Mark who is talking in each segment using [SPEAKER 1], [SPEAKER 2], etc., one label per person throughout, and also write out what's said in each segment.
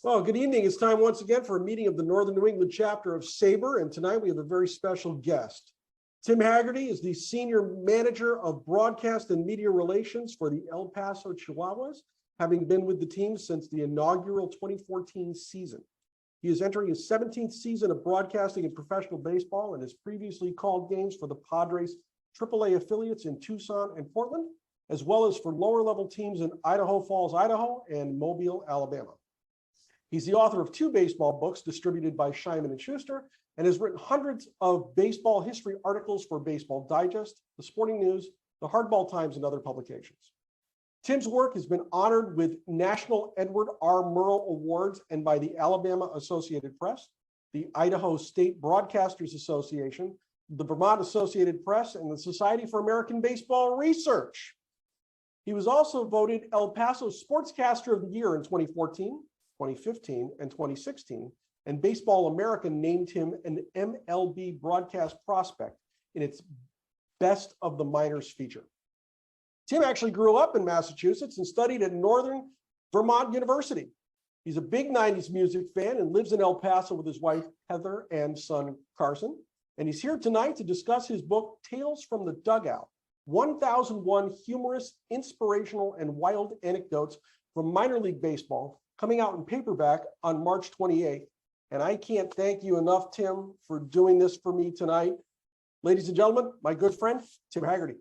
[SPEAKER 1] Well, good evening. It's time once again for a meeting of the Northern New England chapter of SABR, and tonight we have a very special guest. Tim Hagerty is the Senior Manager of Broadcast and Media Relations for the El Paso Chihuahuas, having been with the team since the inaugural 2014 season. He is entering his 17th season of broadcasting in professional baseball and has previously called games for the Padres AAA affiliates in Tucson and Portland, as well as for lower-level teams in Idaho Falls, Idaho, and Mobile, Alabama. He's the author of 2 baseball books distributed by Scheinman & Schuster and has written hundreds of baseball history articles for Baseball Digest, The Sporting News, The Hardball Times, and other publications. Tim's work has been honored with National Edward R. Murrow Awards and by the Alabama Associated Press, the Idaho State Broadcasters Association, the Vermont Associated Press, and the Society for American Baseball Research. He was also voted El Paso Sportscaster of the Year in 2014, 2015, and 2016, and Baseball America named him an MLB broadcast prospect in its Best of the Minors feature. Tim actually grew up in Massachusetts and studied at Northern Vermont University. He's a big 90s music fan and lives in El Paso with his wife, Heather, and son, Carson. And he's here tonight to discuss his book, Tales from the Dugout, 1001 Humorous, Inspirational, and Wild Anecdotes from Minor League Baseball, coming out in paperback on March 28th. And I can't thank you enough, Tim, for doing this for me tonight. Ladies and gentlemen, my good friend, Tim Hagerty.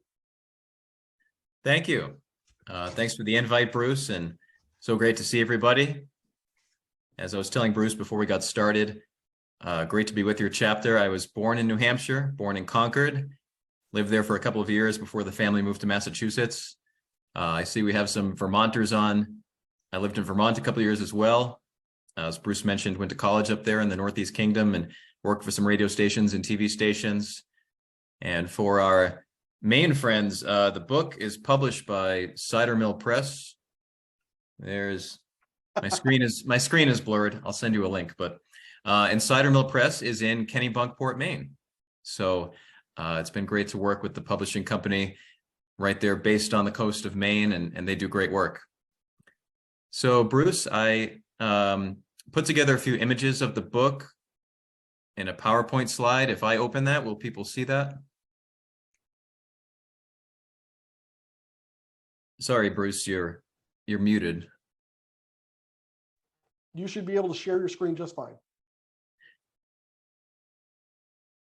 [SPEAKER 2] Thank you. Thanks for the invite, Bruce, and so great to see everybody. As I was telling Bruce before we got started, great to be with your chapter. I was born in New Hampshire, born in Concord, lived there for a couple of years before the family moved to Massachusetts. I see we have some Vermonters on. I lived in Vermont a couple of years as well. As Bruce mentioned, went to college up there in the Northeast Kingdom and worked for some radio stations and TV stations. And for our Maine friends, the book is published by Cider Mill Press. There's my screen is blurred. I'll send you a link, but and Cider Mill Press is in Kennebunkport, Maine. So it's been great to work with the publishing company right there based on the coast of Maine, and they do great work. So Bruce, I put together a few images of the book in a PowerPoint slide. If I open that, will people see that? Sorry, Bruce, you're muted.
[SPEAKER 1] You should be able to share your screen just fine.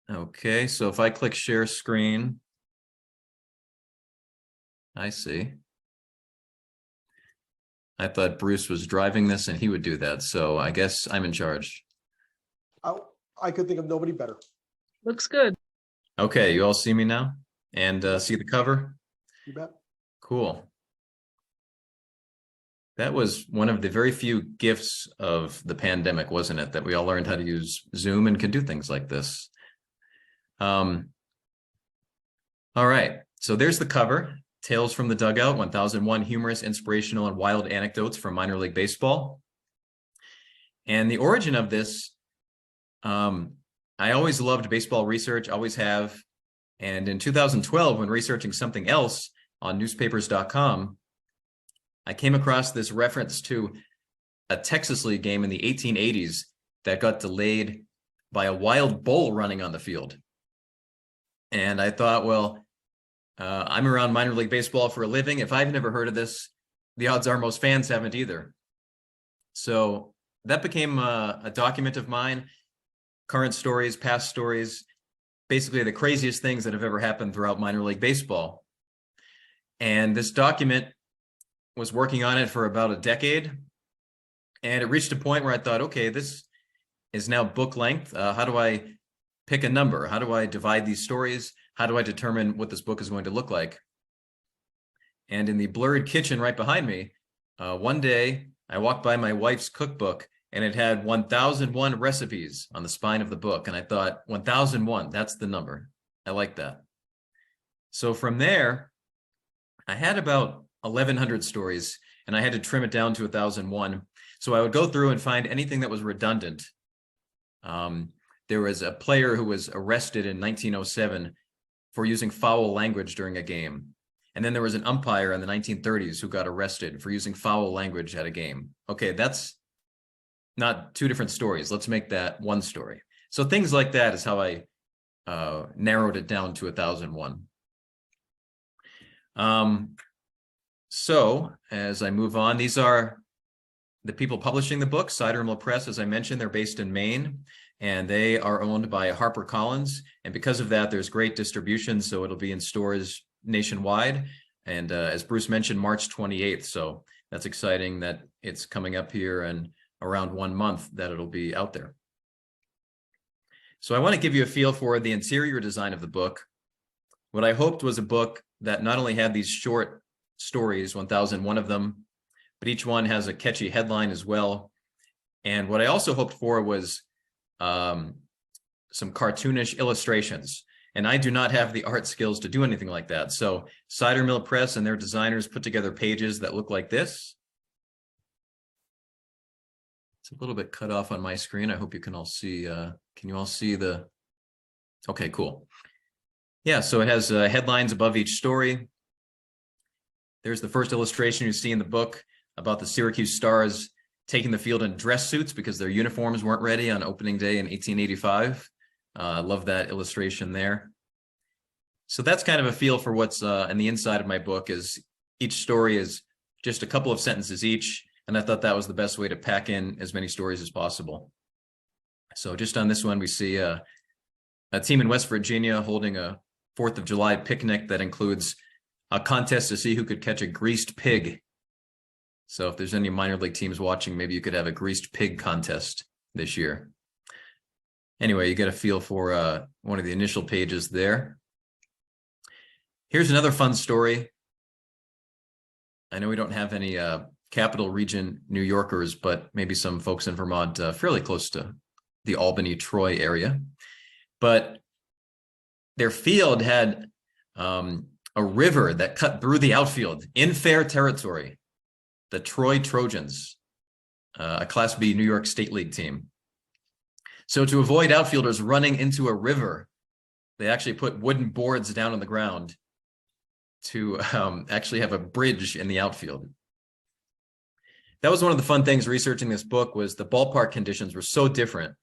[SPEAKER 2] Okay, so if I click share screen, I see. I thought Bruce was driving this and he would do that, so I guess I'm in charge.
[SPEAKER 1] I could think of nobody better.
[SPEAKER 3] Looks good.
[SPEAKER 2] Okay, you all see me now? And see the cover?
[SPEAKER 1] You bet.
[SPEAKER 2] Cool. That was one of the very few gifts of the pandemic, wasn't it? That we all learned how to use Zoom and can do things like this. All right, so there's the cover. Tales from the Dugout, 1001 Humorous, Inspirational, and Wild Anecdotes from Minor League Baseball. And the origin of this, I always loved baseball research, always have. And in 2012, when researching something else on newspapers.com, I came across this reference to a Texas League game in the 1880s that got delayed by a wild bull running on the field. And I thought, well, I'm around minor league baseball for a living. If I've never heard of this, the odds are most fans haven't either. So that became a document of mine, current stories, past stories, basically the craziest things that have ever happened throughout minor league baseball. And this document was working on it for about a decade. And it reached a point where I thought, okay, this is now book length. How do I pick a number? How do I divide these stories? How do I determine what this book is going to look like? And in the blurred kitchen right behind me, one day I walked by my wife's cookbook and it had 1001 recipes on the spine of the book. And I thought, 1001, that's the number. I like that. So from there, I had about 1,100 stories and I had to trim it down to 1001. So I would go through and find anything that was redundant. There was a player who was arrested in 1907 for using foul language during a game. And then there was an umpire in the 1930s who got arrested for using foul language at a game. Okay, that's not two different stories. Let's make that one story. So things like that is how I narrowed it down to 1001. So as I move on, these are the people publishing the book. Cider Mill Press, as I mentioned, they're based in Maine, and they are owned by HarperCollins. And because of that, there's great distribution. So it'll be in stores nationwide. And as Bruce mentioned, March 28th. So that's exciting that it's coming up here in around 1 month that it'll be out there. So I want to give you a feel for the interior design of the book. What I hoped was a book that not only had these short stories, 1001 of them, but each one has a catchy headline as well. And what I also hoped for was some cartoonish illustrations. And I do not have the art skills to do anything like that. So Cider Mill Press and their designers put together pages that look like this. It's a little bit cut off on my screen. I hope you can all see. Can you all see the? Okay, cool. Yeah, so it has headlines above each story. There's the first illustration you see in the book about the Syracuse Stars taking the field in dress suits because their uniforms weren't ready on opening day in 1885. I love that illustration there. So that's kind of a feel for what's in the inside of my book. Is each story is just a couple of sentences each, and I thought that was the best way to pack in as many stories as possible. So just on this one, we see a team in West Virginia holding a 4th of July picnic that includes a contest to see who could catch a greased pig. So if there's any minor league teams watching, maybe you could have a greased pig contest this year. Anyway, you get a feel for one of the initial pages there. Here's another fun story. I know we don't have any Capital Region New Yorkers, but maybe some folks in Vermont fairly close to the Albany, Troy area. But their field had a river that cut through the outfield in fair territory. The Troy Trojans, a Class B New York State League team. So to avoid outfielders running into a river, they actually put wooden boards down on the ground to actually have a bridge in the outfield. That was one of the fun things researching this book, was the ballpark conditions were so different.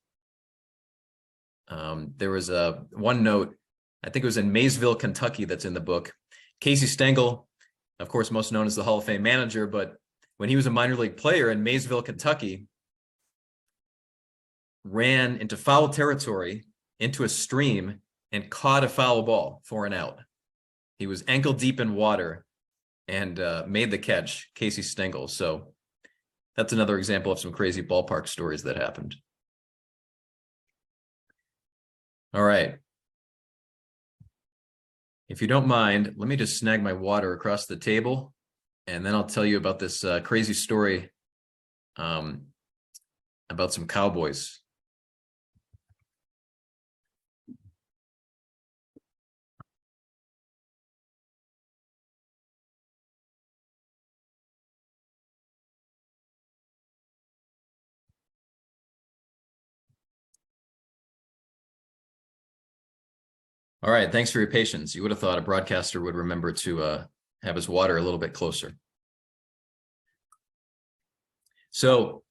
[SPEAKER 2] There was one note, I think it was in Maysville, Kentucky, that's in the book. Casey Stengel, of course, most known as the Hall of Fame manager, but when he was a minor league player in Maysville, Kentucky, ran into foul territory, into a stream, and caught a foul ball for an out. He was ankle deep in water and made the catch, Casey Stengel. So that's another example of some crazy ballpark stories that happened. All right. If you don't mind, let me just snag my water across the table, and then I'll tell you about this crazy story about some cowboys. All right, thanks for your patience. You would have thought a broadcaster would remember to have his water a little bit closer. So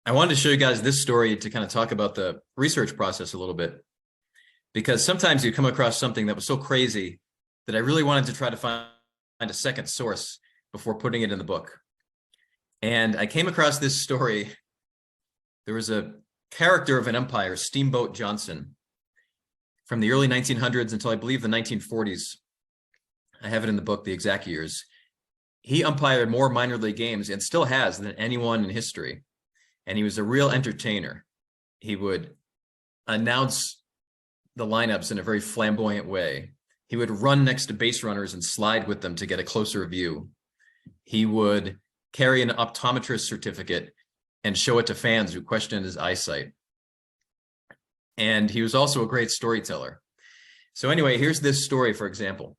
[SPEAKER 2] I wanted to show you guys this story to kind of talk about the research process a little bit, because sometimes you come across something that was so crazy that I really wanted to try to find a second source before putting it in the book. And I came across this story. There was a character of an umpire, Steamboat Johnson, from the early 1900s until I believe the 1940s. I have it in the book, the exact years. He umpired more minor league games, and still has, than anyone in history. And he was a real entertainer. He would announce the lineups in a very flamboyant way. He would run next to base runners and slide with them to get a closer view. He would carry an optometrist certificate and show it to fans who questioned his eyesight. And he was also a great storyteller. So anyway, here's this story, for example.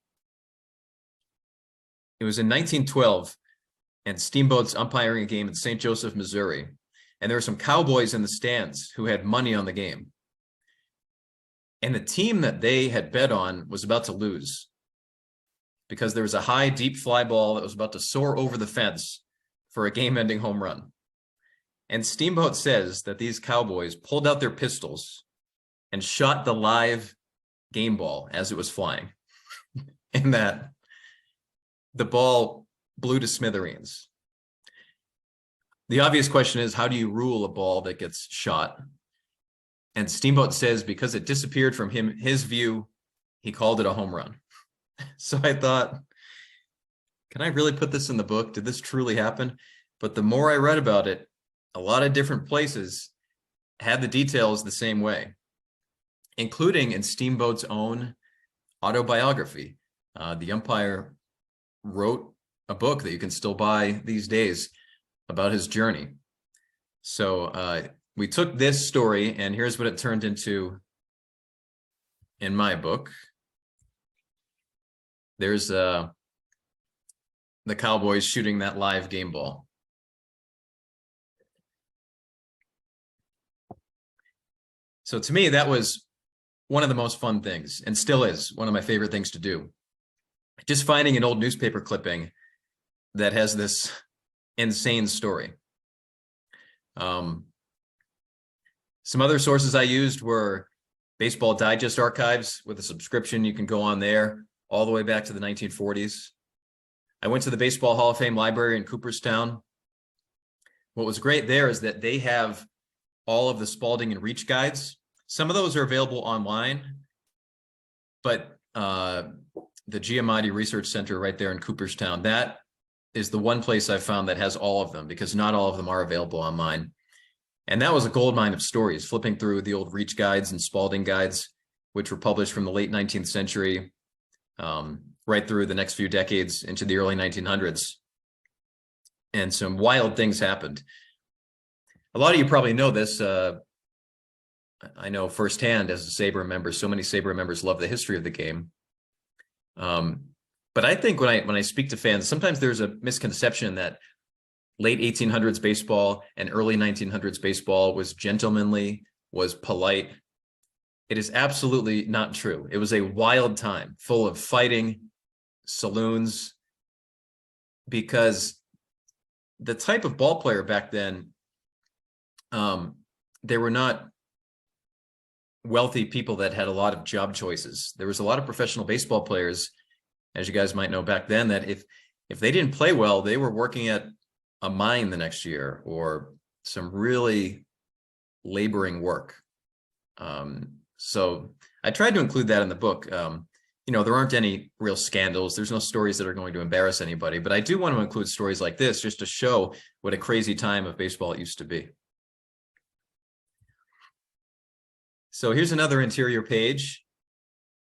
[SPEAKER 2] It was in 1912, and Steamboat's umpiring a game in St. Joseph, Missouri. And there were some cowboys in the stands who had money on the game. And the team that they had bet on was about to lose, because there was a high, deep fly ball that was about to soar over the fence for a game-ending home run. And Steamboat says that these cowboys pulled out their pistols and shot the live game ball as it was flying, and that the ball blew to smithereens. The obvious question is, how do you rule a ball that gets shot? And Steamboat says because it disappeared from his view, he called it a home run. So I thought, can I really put this in the book? Did this truly happen? But the more I read about it, a lot of different places had the details the same way, including in Steamboat's own autobiography. The umpire wrote a book that you can still buy these days about his journey. So we took this story, and here's what it turned into in my book. There's the Cowboys shooting that live game ball. So to me, that was one of the most fun things, and still is one of my favorite things to do. Just finding an old newspaper clipping that has this insane story. Some other sources I used were Baseball Digest archives with a subscription. You can go on there all the way back to the 1940s. I went to the Baseball Hall of Fame Library in Cooperstown. What was great there is that they have all of the Spalding and Reach guides. Some of those are available online, but the Giamatti Research Center right there in Cooperstown, that is the one place I've found that has all of them, because not all of them are available online. And that was a goldmine of stories, flipping through the old Reach guides and Spalding guides, which were published from the late 19th century, right through the next few decades into the early 1900s. And some wild things happened. A lot of you probably know this. I know firsthand as a SABR member, so many SABR members love the history of the game. But I think when I speak to fans, sometimes there's a misconception that late 1800s baseball and early 1900s baseball was gentlemanly, was polite. It is absolutely not true. It was a wild time full of fighting, saloons, because the type of ball player back then, they were not wealthy people that had a lot of job choices. There was a lot of professional baseball players, as you guys might know back then, that if they didn't play well, they were working at a mine the next year or some really laboring work. So I tried to include that in the book. You know, there aren't any real scandals. There's no stories that are going to embarrass anybody, but I do want to include stories like this just to show what a crazy time of baseball it used to be. So here's another interior page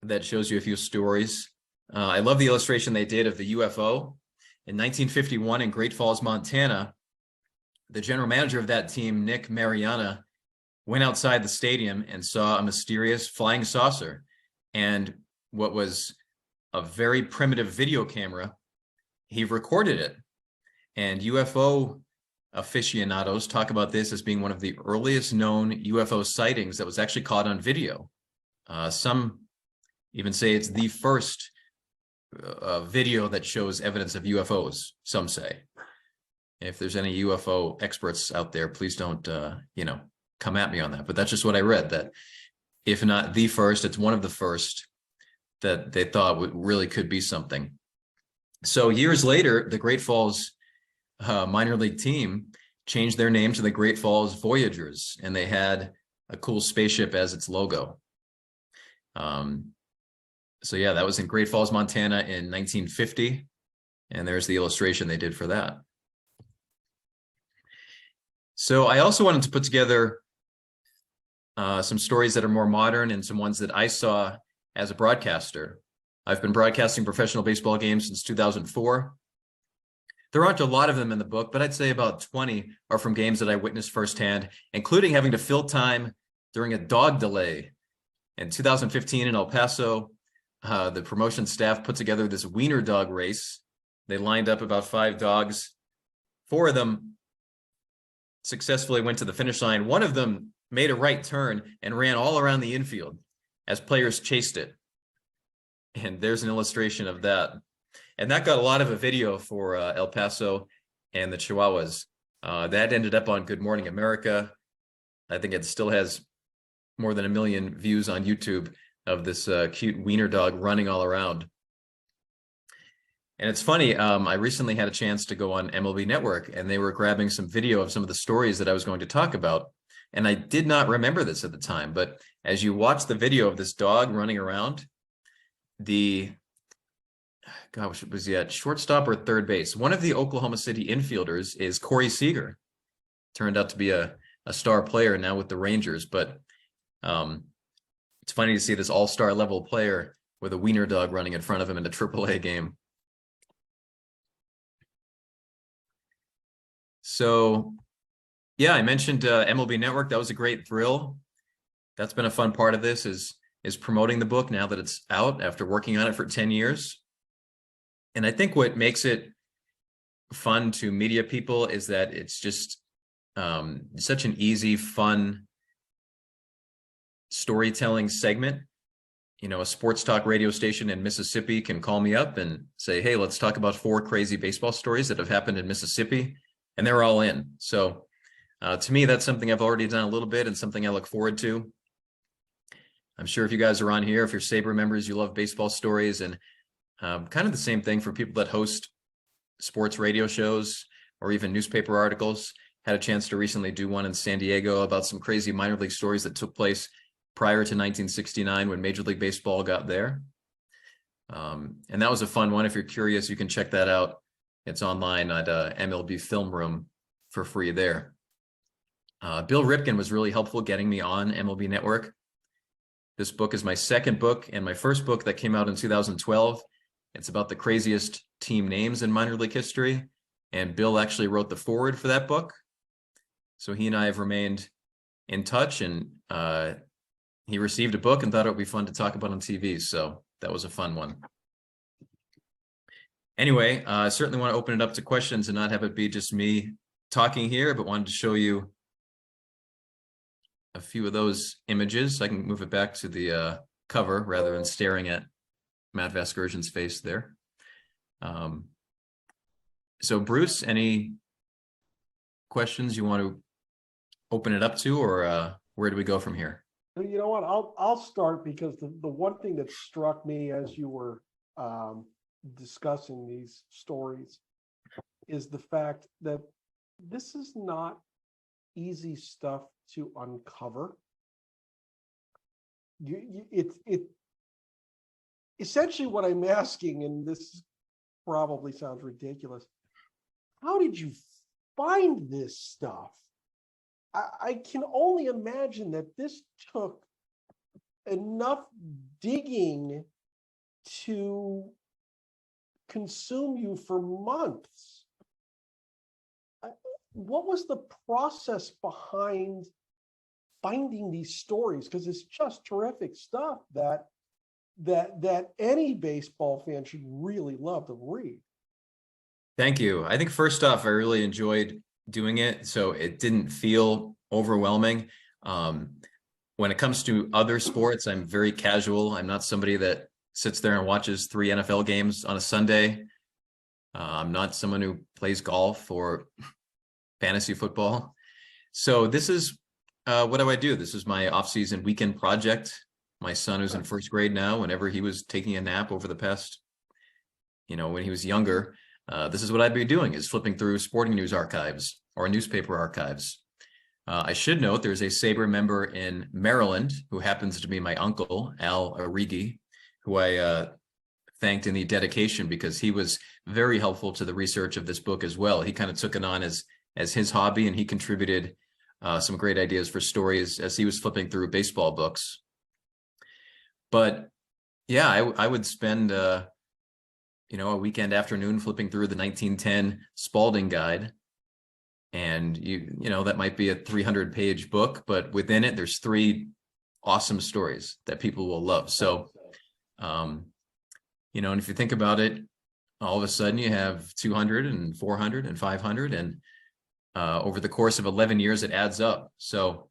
[SPEAKER 2] that shows you a few stories. I love the illustration they did of the UFO. In 1951 in Great Falls, Montana, the general manager of that team, Nick Mariana, went outside the stadium and saw a mysterious flying saucer. And what was a very primitive video camera, he recorded it. And UFO aficionados talk about this as being one of the earliest known UFO sightings that was actually caught on video. Some even say it's the first video that shows evidence of UFOs, some say. If there's any UFO experts out there, please don't, come at me on that. But that's just what I read, that if not the first, it's one of the first that they thought really could be something. So years later, the Great Falls minor league team changed their name to the Great Falls Voyagers, and they had a cool spaceship as its logo. So yeah, that was in Great Falls, Montana in 1950. And there's the illustration they did for that. So I also wanted to put together some stories that are more modern and some ones that I saw as a broadcaster. I've been broadcasting professional baseball games since 2004. There aren't a lot of them in the book, but I'd say about 20 are from games that I witnessed firsthand, including having to fill time during a dog delay. In 2015 in El Paso, the promotion staff put together this wiener dog race. They lined up about 5 dogs. 4 of them successfully went to the finish line. One of them made a right turn and ran all around the infield as players chased it. And there's an illustration of that. And that got a lot of a video for El Paso and the Chihuahuas. That ended up on Good Morning America. I think it still has more than 1 million views on YouTube of this cute wiener dog running all around. And it's funny, I recently had a chance to go on MLB Network, and they were grabbing some video of some of the stories that I was going to talk about. And I did not remember this at the time, but as you watch the video of this dog running around, gosh, was he at shortstop or third base? One of the Oklahoma City infielders is Corey Seager. Turned out to be a star player now with the Rangers, but it's funny to see this all-star level player with a wiener dog running in front of him in a AAA game. So, yeah, I mentioned MLB Network. That was a great thrill. That's been a fun part of this is promoting the book now that it's out after working on it for 10 years. And I think what makes it fun to media people is that it's just such an easy, fun storytelling segment. You know, a sports talk radio station in Mississippi can call me up and say, hey, let's talk about 4 crazy baseball stories that have happened in Mississippi. And they're all in. So to me, that's something I've already done a little bit and something I look forward to. I'm sure if you guys are on here, if you're SABR members, you love baseball stories, and kind of the same thing for people that host sports radio shows or even newspaper articles. Had a chance to recently do one in San Diego about some crazy minor league stories that took place prior to 1969 when Major League Baseball got there. And that was a fun one. If you're curious, you can check that out. It's online at MLB Film Room for free there. Bill Ripken was really helpful getting me on MLB Network. This book is my second book and my first book that came out in 2012. It's about the craziest team names in minor league history. And Bill actually wrote the foreword for that book. So he and I have remained in touch, and he received a book and thought it would be fun to talk about on TV. So that was a fun one. Anyway, I certainly want to open it up to questions and not have it be just me talking here, but wanted to show you a few of those images. I can move it back to the cover rather than staring at Matt Vasgersian's face there. So Bruce, any questions you want to open it up to, or where do we go from here?
[SPEAKER 1] You know what? I'll start, because the one thing that struck me as you were discussing these stories is the fact that this is not easy stuff to uncover. It essentially what I'm asking, and this probably sounds ridiculous, how did you find this stuff? I can only imagine that this took enough digging to consume you for months. What was the process behind finding these stories? Because it's just terrific stuff that any baseball fan should really love to read.
[SPEAKER 2] Thank you. I think first off, I really enjoyed doing it, so it didn't feel overwhelming. When it comes to other sports, I'm very casual. I'm not somebody that sits there and watches 3 NFL games on a Sunday. I'm not someone who plays golf or fantasy football. So this is what do I do? This is my off-season weekend project. My son, who's in first grade now, whenever he was taking a nap over the past, when he was younger, this is what I'd be doing, is flipping through sporting news archives or newspaper archives. I should note there's a SABR member in Maryland who happens to be my uncle, Al Arrighi, who I thanked in the dedication because he was very helpful to the research of this book as well. He kind of took it on as his hobby, and he contributed some great ideas for stories as he was flipping through baseball books. But yeah, I would spend a weekend afternoon flipping through the 1910 Spalding Guide. And that might be a 300-page book, but within it, there's 3 awesome stories that people will love. So, and if you think about it, all of a sudden you have 200 and 400 and 500, and over the course of 11 years, it adds up. So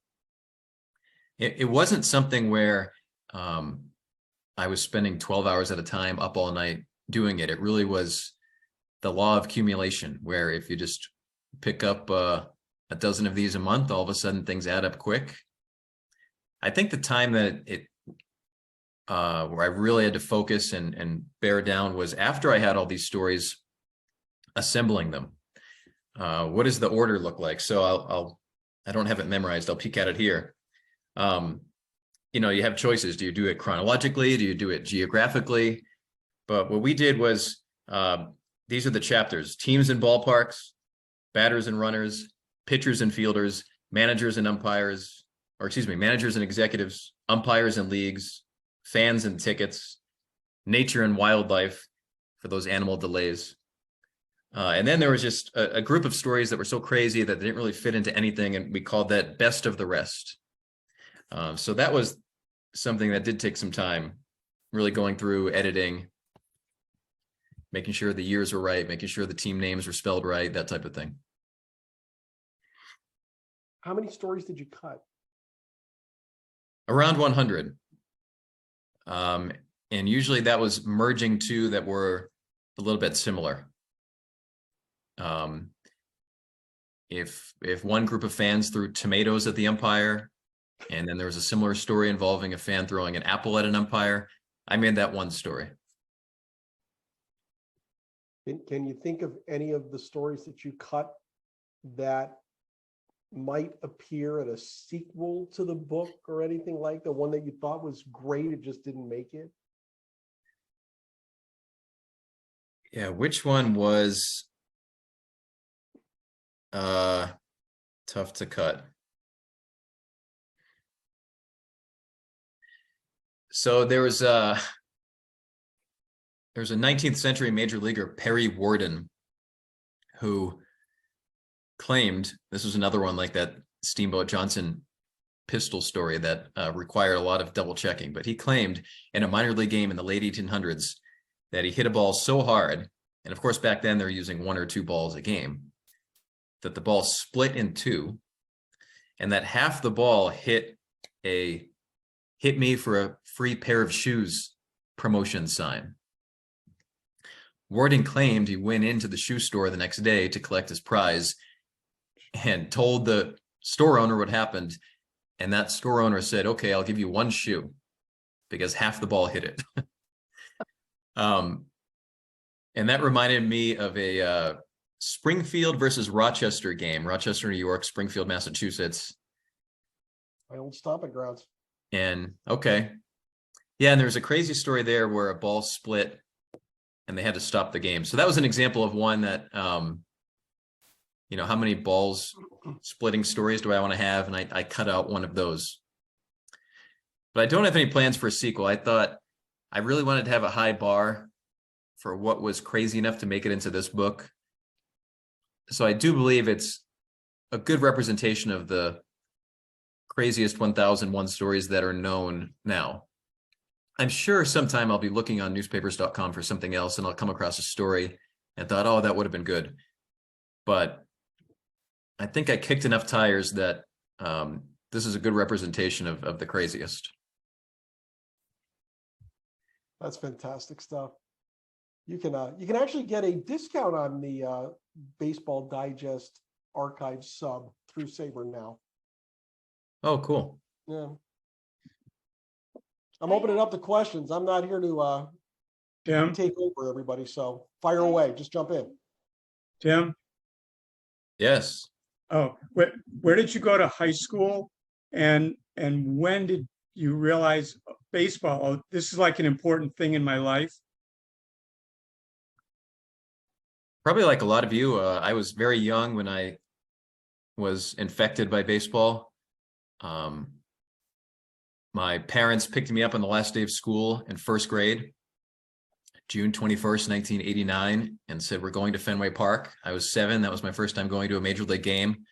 [SPEAKER 2] it wasn't something where I was spending 12 hours at a time up all night doing it. It really was the law of accumulation, where if you just pick up a a dozen of these a month, all of a sudden things add up quick. I think the time that where I really had to focus and bear down was after I had all these stories, assembling them. What does the order look like? So I don't have it memorized. I'll peek at it here. You have choices. Do you do it chronologically? Do you do it geographically? But what we did was, these are the chapters: teams and ballparks, batters and runners, pitchers and fielders, managers and umpires, managers and executives, umpires and leagues, fans and tickets, nature and wildlife for those animal delays. And then there was just a group of stories that were so crazy that they didn't really fit into anything, and we called that best of the rest. So that was something that did take some time, really going through editing, making sure the years were right, making sure the team names were spelled right, that type of thing.
[SPEAKER 1] How many stories did you cut?
[SPEAKER 2] Around 100. And usually that was merging two that were a little bit similar. If one group of fans threw tomatoes at the umpire, and then there was a similar story involving a fan throwing an apple at an umpire, I made that one story.
[SPEAKER 1] Can you think of any of the stories that you cut that might appear in a sequel to the book or anything like the one that you thought was great, it just didn't make it?
[SPEAKER 2] Yeah, which one was tough to cut? So there was a 19th century major leaguer, Perry Warden, who claimed, this was another one like that Steamboat Johnson pistol story that required a lot of double checking, but he claimed in a minor league game in the late 1800s that he hit a ball so hard, and of course back then they're using 1 or 2 balls a game, that the ball split in two, and that half the ball hit me for a free pair of shoes promotion sign. Warden claimed he went into the shoe store the next day to collect his prize and told the store owner what happened. And that store owner said, okay, I'll give you 1 shoe because half the ball hit it. And that reminded me of a Springfield versus Rochester game, Rochester, New York, Springfield, Massachusetts.
[SPEAKER 1] My old stomping grounds.
[SPEAKER 2] And okay. Yeah, and there's a crazy story there where a ball split and they had to stop the game. So that was an example of one that, how many balls splitting stories do I want to have? And I cut out one of those. But I don't have any plans for a sequel. I thought I really wanted to have a high bar for what was crazy enough to make it into this book. So I do believe it's a good representation of the craziest 1001 stories that are known now. I'm sure sometime I'll be looking on newspapers.com for something else and I'll come across a story and thought, oh, that would have been good. But I think I kicked enough tires that this is a good representation of the craziest.
[SPEAKER 1] That's fantastic stuff. You can actually get a discount on the Baseball Digest archive sub through SABR now.
[SPEAKER 2] Oh, cool.
[SPEAKER 1] Yeah. I'm opening up the questions. I'm not here to
[SPEAKER 3] Tim,
[SPEAKER 1] take over everybody, so fire away. Just jump in.
[SPEAKER 3] Tim.
[SPEAKER 2] Yes.
[SPEAKER 3] Oh, where did you go to high school, and when did you realize baseball? Oh, this is like an important thing in my life.
[SPEAKER 2] Probably like a lot of you, I was very young when I was infected by baseball. My parents picked me up on the last day of school in first grade, June 21st, 1989, and said, we're going to Fenway Park. I was 7. That was my first time going to a major league game.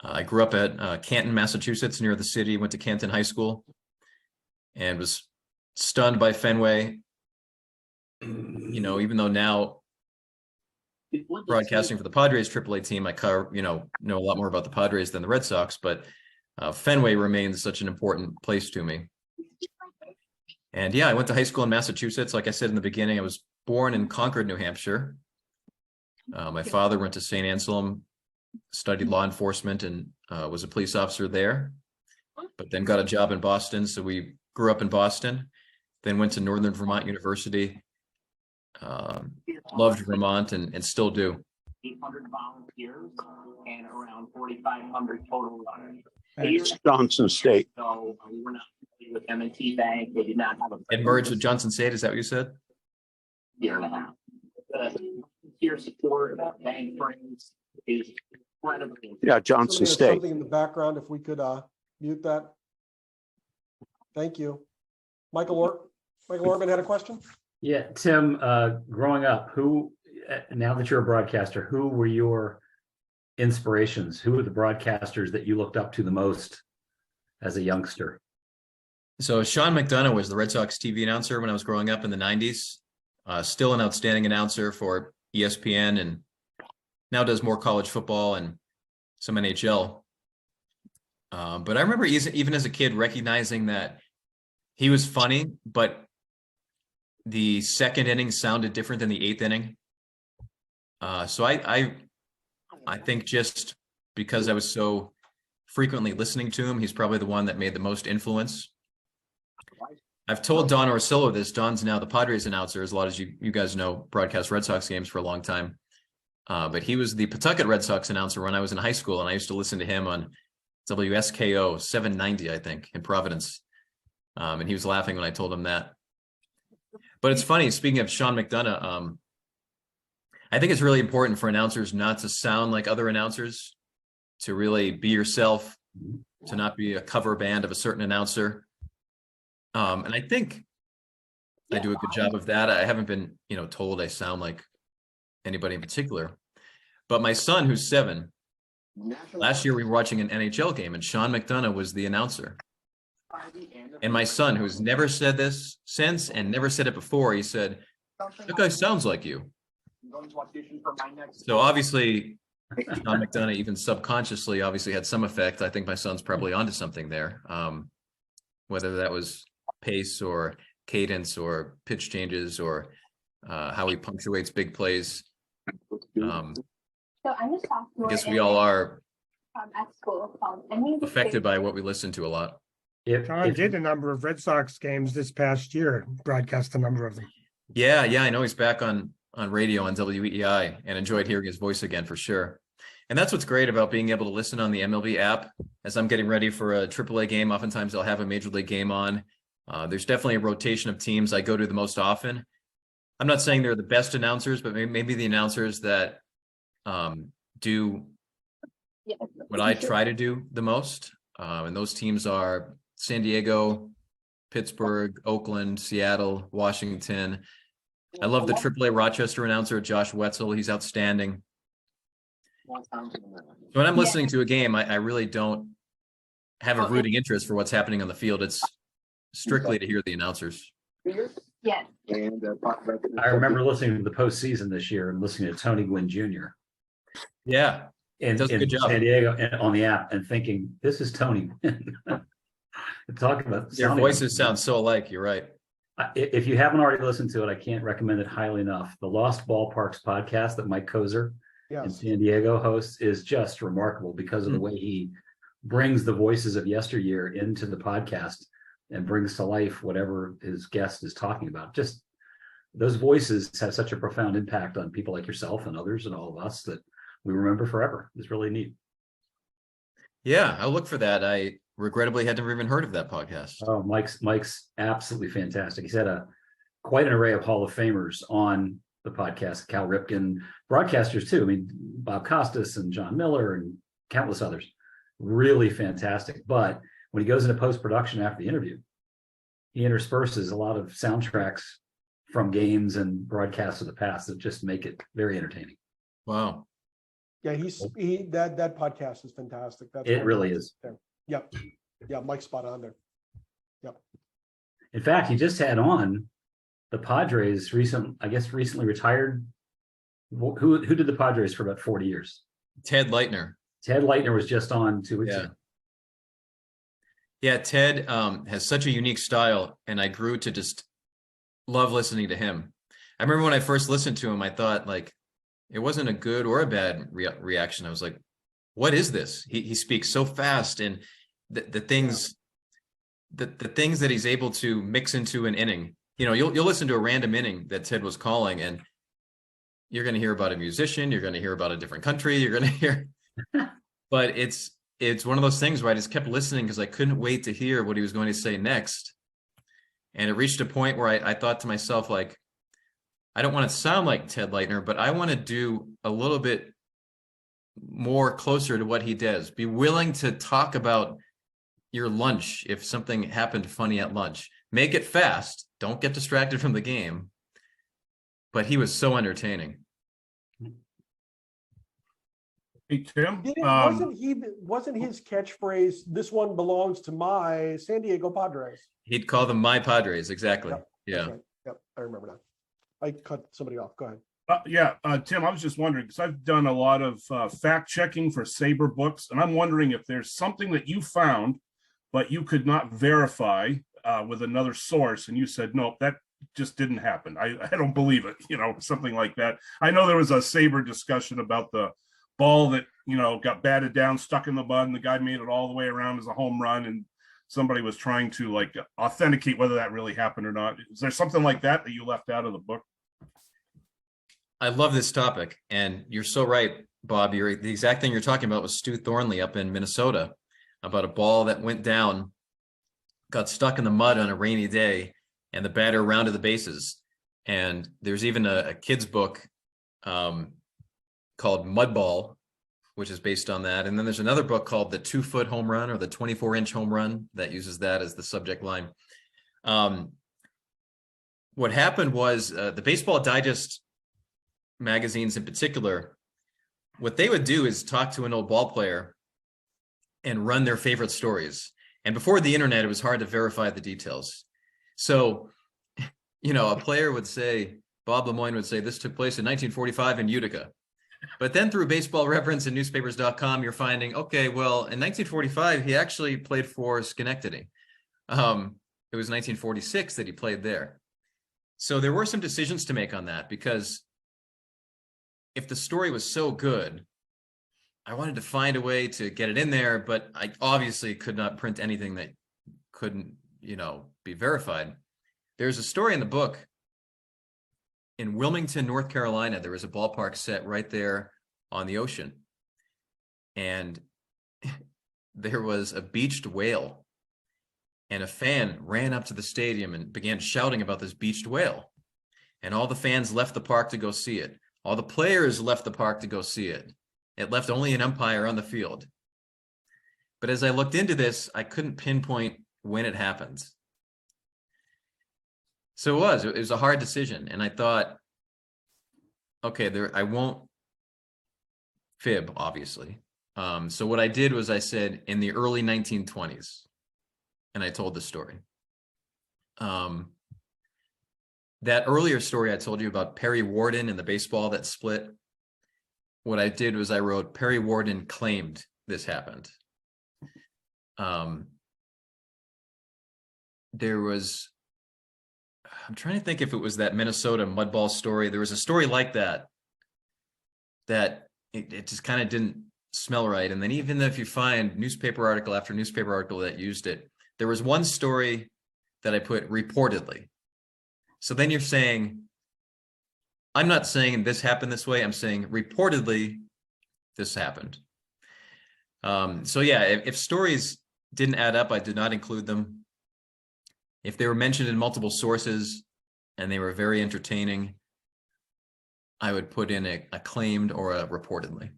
[SPEAKER 2] I grew up at Canton, Massachusetts, near the city, went to Canton High School, and was stunned by Fenway. Even though now broadcasting for the Padres AAA team, I know a lot more about the Padres than the Red Sox, but Fenway remains such an important place to me. And yeah, I went to high school in Massachusetts. Like I said in the beginning, I was born in Concord, New Hampshire. My father went to St. Anselm studied law enforcement and was a police officer there, but then got a job in Boston. So we grew up in Boston, then went to Northern Vermont University. Loved Vermont and still do.
[SPEAKER 4] 800 volunteers and around 4,500 total runners.
[SPEAKER 5] It's Johnson State.
[SPEAKER 4] So we were not familiar with M&T Bank. They did not have a
[SPEAKER 2] It merged with Johnson State. Is that what you said?
[SPEAKER 4] year and a half. The peer support that bank brings is incredibly.
[SPEAKER 5] Yeah, Johnson
[SPEAKER 1] Somebody has
[SPEAKER 5] State.
[SPEAKER 1] Something in the background, if we could mute that. Thank you. Michael Orban had a question?
[SPEAKER 6] Yeah, Tim, growing up, now that you're a broadcaster, who were your inspirations? Who were the broadcasters that you looked up to the most as a youngster?
[SPEAKER 2] So Sean McDonough was the Red Sox TV announcer when I was growing up in the 90s. Still an outstanding announcer for ESPN and now does more college football and some NHL. But I remember even as a kid recognizing that he was funny, but the second inning sounded different than the eighth inning. So I think just because I was so frequently listening to him, he's probably the one that made the most influence. I've told Don Orsillo this. Don's now the Padres announcer, as a lot as you guys know, broadcast Red Sox games for a long time. But he was the Pawtucket Red Sox announcer when I was in high school, and I used to listen to him on WSKO 790, I think, in Providence. And he was laughing when I told him that. But it's funny, speaking of Sean McDonough, I think it's really important for announcers not to sound like other announcers, to really be yourself, to not be a cover band of a certain announcer. And I think I do a good job of that. I haven't been, told I sound like anybody in particular. But my son, who's 7, last year we were watching an NHL game and Sean McDonough was the announcer. And my son, who's never said this since and never said it before, he said, "That guy sounds like you." So obviously, Sean McDonough, even subconsciously, obviously had some effect. I think my son's probably onto something there. Whether that was pace or cadence or pitch changes or how he punctuates big plays.
[SPEAKER 7] So I'm a sophomore.
[SPEAKER 2] I guess we all are
[SPEAKER 7] at school.
[SPEAKER 2] affected by what we listen to a lot.
[SPEAKER 8] John did a number of Red Sox games this past year, broadcast a number of them.
[SPEAKER 2] Yeah, I know he's back on radio on WEI and enjoyed hearing his voice again for sure. And that's what's great about being able to listen on the MLB app. As I'm getting ready for a AAA game, oftentimes I'll have a major league game on. There's definitely a rotation of teams I go to the most often. I'm not saying they're the best announcers, but maybe the announcers that do what I try to do the most. And those teams are San Diego, Pittsburgh, Oakland, Seattle, Washington. I love the AAA Rochester announcer, Josh Wetzel. He's outstanding. When I'm listening to a game, I really don't have a rooting interest for what's happening on the field. It's strictly to hear the announcers.
[SPEAKER 7] Yes.
[SPEAKER 6] I remember listening to the postseason this year and listening to Tony Gwynn Jr.
[SPEAKER 2] Yeah,
[SPEAKER 6] in
[SPEAKER 2] does a good job.
[SPEAKER 6] San Diego and on the app and thinking, this is Tony Gwynn. Talk about
[SPEAKER 2] Their voices sound so alike. You're right.
[SPEAKER 6] If you haven't already listened to it, I can't recommend it highly enough. The Lost Ballparks podcast that Mike Kozer in San Diego hosts is just remarkable because of the way he brings the voices of yesteryear into the podcast and brings to life whatever his guest is talking about. Just those voices have such a profound impact on people like yourself and others and all of us that we remember forever. It's really neat.
[SPEAKER 2] Yeah, I'll look for that. I regrettably had never even heard of that podcast.
[SPEAKER 6] Oh, Mike's absolutely fantastic. He's had quite an array of Hall of Famers on the podcast. Cal Ripken, broadcasters too. I mean, Bob Costas and John Miller and countless others. Really fantastic. But when he goes into post-production after the interview, he intersperses a lot of soundtracks from games and broadcasts of the past that just make it very entertaining.
[SPEAKER 2] Wow.
[SPEAKER 1] Yeah, that podcast is fantastic.
[SPEAKER 6] It really is.
[SPEAKER 1] Yep. Yeah, Mike's spot on there. Yep.
[SPEAKER 6] In fact, he just had on the Padres recently retired. Who did the Padres for about 40 years?
[SPEAKER 2] Ted Leitner.
[SPEAKER 6] Ted Leitner was just on 2 weeks ago.
[SPEAKER 2] Yeah, Ted has such a unique style, and I grew to just love listening to him. I remember when I first listened to him, I thought, like, it wasn't a good or a bad reaction. I was like, what is this? He speaks so fast, and the things the things that he's able to mix into an inning. You know, you'll listen to a random inning that Ted was calling, and you're going to hear about a musician, you're going to hear about a different country, you're going to hear, but it's one of those things where I just kept listening because I couldn't wait to hear what he was going to say next. And it reached a point where I thought to myself, like, I don't want to sound like Ted Leitner, but I want to do a little bit more closer to what he does. Be willing to talk about your lunch if something happened funny at lunch. Make it fast. Don't get distracted from the game. But he was so entertaining.
[SPEAKER 9] Hey, Tim.
[SPEAKER 1] Wasn't his catchphrase, "This one belongs to my San Diego Padres"?
[SPEAKER 2] He'd call them my Padres, exactly.
[SPEAKER 1] Yep,
[SPEAKER 2] yeah.
[SPEAKER 1] right. Yep, I remember now. I cut somebody off. Go ahead.
[SPEAKER 9] Tim, I was just wondering, because I've done a lot of fact checking for SABR books, and I'm wondering if there's something that you found, but you could not verify with another source, and you said, nope, that just didn't happen. I don't believe it, something like that. I know there was a SABR discussion about the ball that, got batted down, stuck in the mud, and the guy made it all the way around as a home run, and somebody was trying to authenticate whether that really happened or not. Is there something like that you left out of the book?
[SPEAKER 2] I love this topic, and you're so right, Bob. The exact thing you're talking about was Stu Thornley up in Minnesota, about a ball that went down, got stuck in the mud on a rainy day, and the batter rounded the bases. And there's even a kid's book called Mudball, which is based on that. And then there's another book called The 2-Foot Home Run, or The 24-Inch Home Run, that uses that as the subject line. What happened was the Baseball Digest magazines in particular, what they would do is talk to an old ball player and run their favorite stories. And before the internet, it was hard to verify the details. So, a player would say, Bob Lemoyne would say, this took place in 1945 in Utica. But then through Baseball Reference and newspapers.com, you're finding, okay, well, in 1945, he actually played for Schenectady. It was 1946 that he played there. So there were some decisions to make on that, because if the story was so good, I wanted to find a way to get it in there, but I obviously could not print anything that couldn't, be verified. There's a story in the book. In Wilmington, North Carolina, there was a ballpark set right there on the ocean. And there was a beached whale. And a fan ran up to the stadium and began shouting about this beached whale. And all the fans left the park to go see it. All the players left the park to go see it. It left only an umpire on the field. But as I looked into this, I couldn't pinpoint when it happened. So it was a hard decision. And I thought, okay, I won't fib, obviously. So what I did was I said in the early 1920s, and I told the story. That earlier story I told you about Perry Warden and the baseball that split, what I did was I wrote, Perry Warden claimed this happened. There was, I'm trying to think if it was that Minnesota mudball story. There was a story like that it just kind of didn't smell right. And then even if you find newspaper article after newspaper article that used it, there was one story that I put reportedly. So then you're saying, I'm not saying this happened this way. I'm saying reportedly this happened. So yeah, if stories didn't add up, I did not include them. If they were mentioned in multiple sources and they were very entertaining, I would put in a claimed or a reportedly.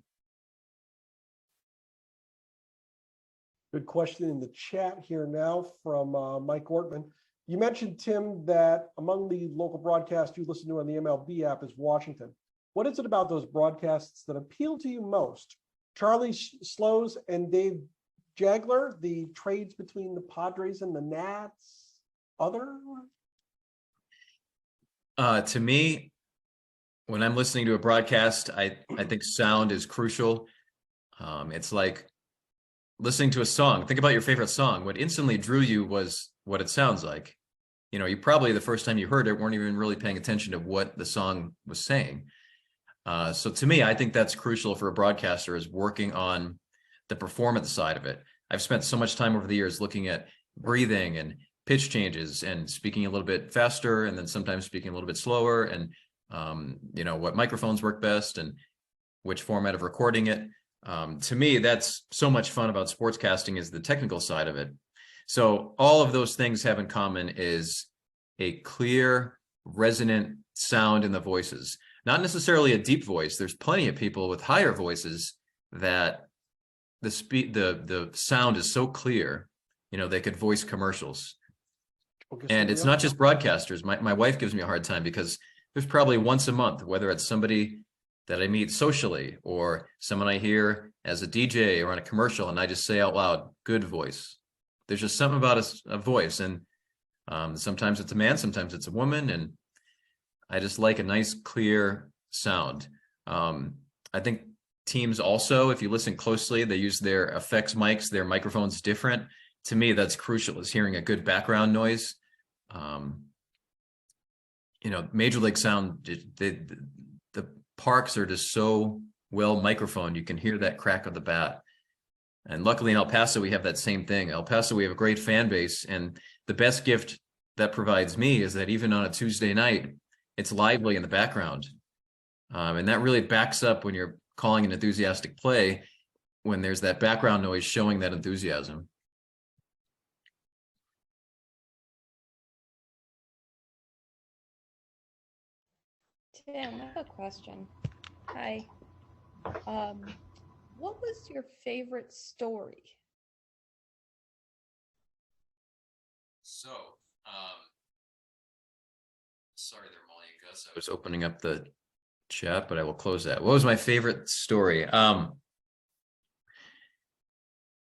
[SPEAKER 1] Good question in the chat here now from Mike Ortman. You mentioned, Tim, that among the local broadcasts you listen to on the MLB app is Washington. What is it about those broadcasts that appeal to you most? Charlie Slows and Dave Jagler, the trades between the Padres and the Nats, other?
[SPEAKER 2] To me, when I'm listening to a broadcast, I think sound is crucial. It's like listening to a song. Think about your favorite song. What instantly drew you was what it sounds like. You probably the first time you heard it weren't even really paying attention to what the song was saying. So to me, I think that's crucial for a broadcaster, is working on the performance side of it. I've spent so much time over the years looking at breathing and pitch changes and speaking a little bit faster and then sometimes speaking a little bit slower, and what microphones work best and which format of recording it. To me, that's so much fun about sportscasting, is the technical side of it. So all of those things have in common is a clear, resonant sound in the voices. Not necessarily a deep voice. There's plenty of people with higher voices that the sound is so clear, they could voice commercials. And it's not just broadcasters. My wife gives me a hard time because there's probably once a month, whether it's somebody that I meet socially or someone I hear as a DJ or on a commercial, and I just say out loud, good voice. There's just something about a voice, and sometimes it's a man, sometimes it's a woman, and I just like a nice, clear sound. I think teams also, if you listen closely, they use their effects mics, their microphones different. To me, that's crucial, is hearing a good background noise. Major League Sound, the parks are just so well microphoned. You can hear that crack of the bat. And luckily in El Paso, we have that same thing. El Paso, we have a great fan base. And the best gift that provides me is that even on a Tuesday night, it's lively in the background. And that really backs up when you're calling an enthusiastic play, when there's that background noise showing that enthusiasm.
[SPEAKER 10] Tim, I have a question. Hi. What was your favorite story?
[SPEAKER 2] So, sorry there, Molly and Gus. I was opening up the chat, but I will close that. What was my favorite story?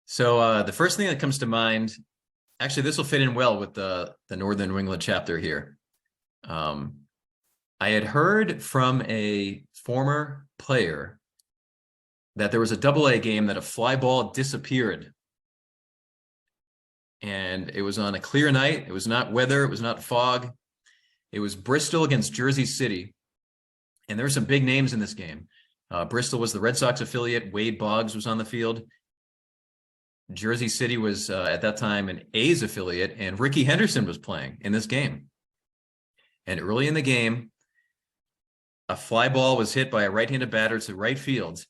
[SPEAKER 2] So the first thing that comes to mind, actually, this will fit in well with the Northern New England chapter here. I had heard from a former player that there was a AA game that a fly ball disappeared. And it was on a clear night. It was not weather. It was not fog. It was Bristol against Jersey City. And there were some big names in this game. Bristol was the Red Sox affiliate. Wade Boggs was on the field. Jersey City was at that time an A's affiliate, and Ricky Henderson was playing in this game. And early in the game, a fly ball was hit by a right-handed batter to right field,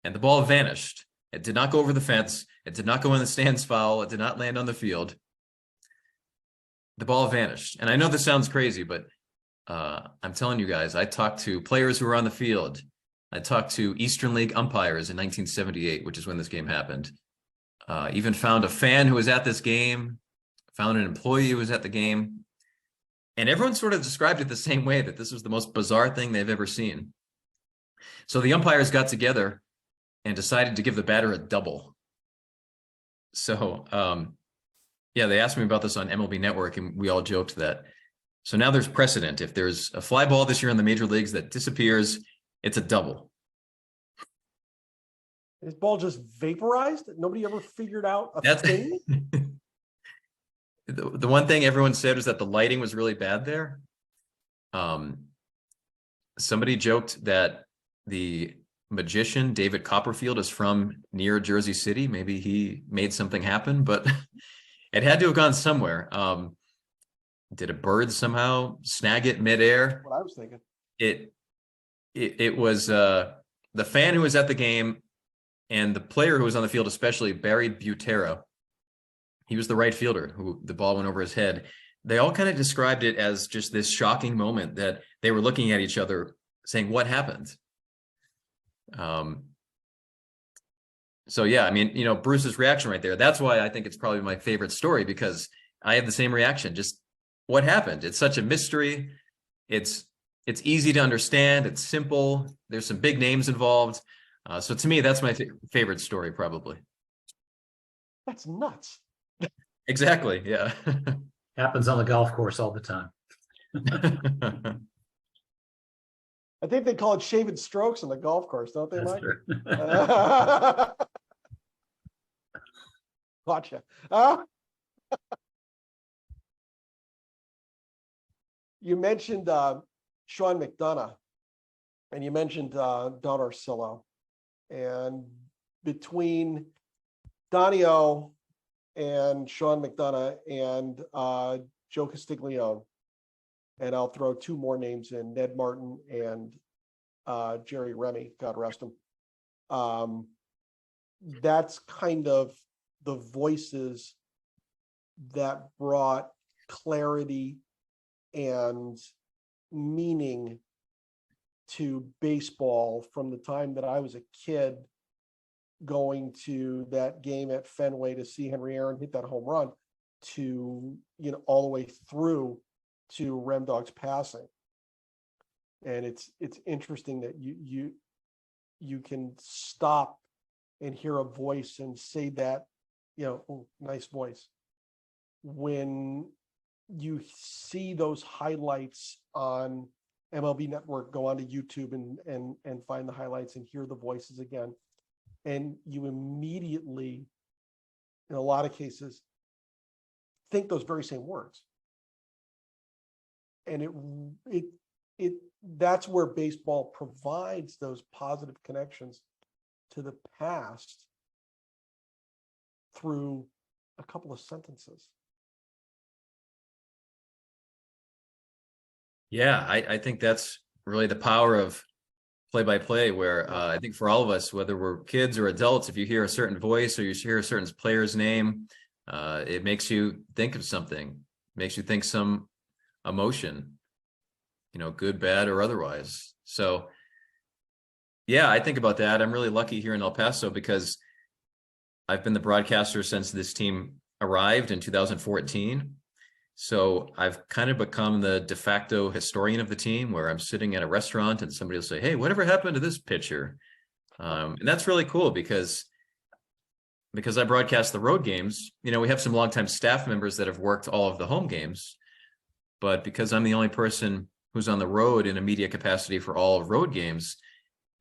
[SPEAKER 2] and the ball vanished. It did not go over the fence. It did not go in the stands foul. It did not land on the field. The ball vanished. And I know this sounds crazy, but I'm telling you guys, I talked to players who were on the field. I talked to Eastern League umpires in 1978, which is when this game happened. Even found a fan who was at this game, found an employee who was at the game. And everyone sort of described it the same way, that this was the most bizarre thing they've ever seen. So the umpires got together and decided to give the batter a double. So, yeah, they asked me about this on MLB Network, and we all joked that. So now there's precedent. If there's a fly ball this year in the major leagues that disappears, it's a double.
[SPEAKER 1] His ball just vaporized? Nobody ever figured out a thing?
[SPEAKER 2] The one thing everyone said was that the lighting was really bad there. Somebody joked that the magician David Copperfield is from near Jersey City. Maybe he made something happen, but it had to have gone somewhere. Did a bird somehow snag it midair?
[SPEAKER 1] What I was thinking.
[SPEAKER 2] It was the fan who was at the game, and the player who was on the field, especially Barry Butera. He was the right fielder who the ball went over his head. They all kind of described it as just this shocking moment that they were looking at each other saying, what happened? So yeah, I mean, Bruce's reaction right there, that's why I think it's probably my favorite story, because I have the same reaction. Just what happened? It's such a mystery. It's easy to understand. It's simple. There's some big names involved. So to me, that's my favorite story, probably.
[SPEAKER 1] That's nuts.
[SPEAKER 2] Exactly. Yeah.
[SPEAKER 6] Happens on the golf course all the time.
[SPEAKER 1] I think they call it shaving strokes on the golf course, don't they,
[SPEAKER 6] That's
[SPEAKER 1] Mike?
[SPEAKER 6] true.
[SPEAKER 1] Gotcha. You mentioned Sean McDonough, and you mentioned Don Orsillo. And between Donnie O and Sean McDonough and Joe Castiglione, and I'll throw two more names in, Ned Martin and Jerry Remy, God rest him. That's kind of the voices that brought clarity and meaning to baseball from the time that I was a kid, going to that game at Fenway to see Henry Aaron hit that home run, to, you know, all the way through to Remdog's passing. And it's interesting that you can stop and hear a voice and say that, you know, oh, nice voice, when you see those highlights on MLB Network, go onto YouTube and find the highlights and hear the voices again. And you immediately, in a lot of cases, think those very same words. And it that's where baseball provides those positive connections to the past through a couple of sentences.
[SPEAKER 2] Yeah, I think that's really the power of play-by-play, where I think for all of us, whether we're kids or adults, if you hear a certain voice or you hear a certain player's name, it makes you think of something, makes you think some emotion, you know, good, bad, or otherwise. So yeah, I think about that. I'm really lucky here in El Paso because I've been the broadcaster since this team arrived in 2014. So I've kind of become the de facto historian of the team, where I'm sitting at a restaurant and somebody will say, hey, whatever happened to this pitcher? And that's really cool because I broadcast the road games. You know, we have some longtime staff members that have worked all of the home games, but because I'm the only person who's on the road in a media capacity for all of road games,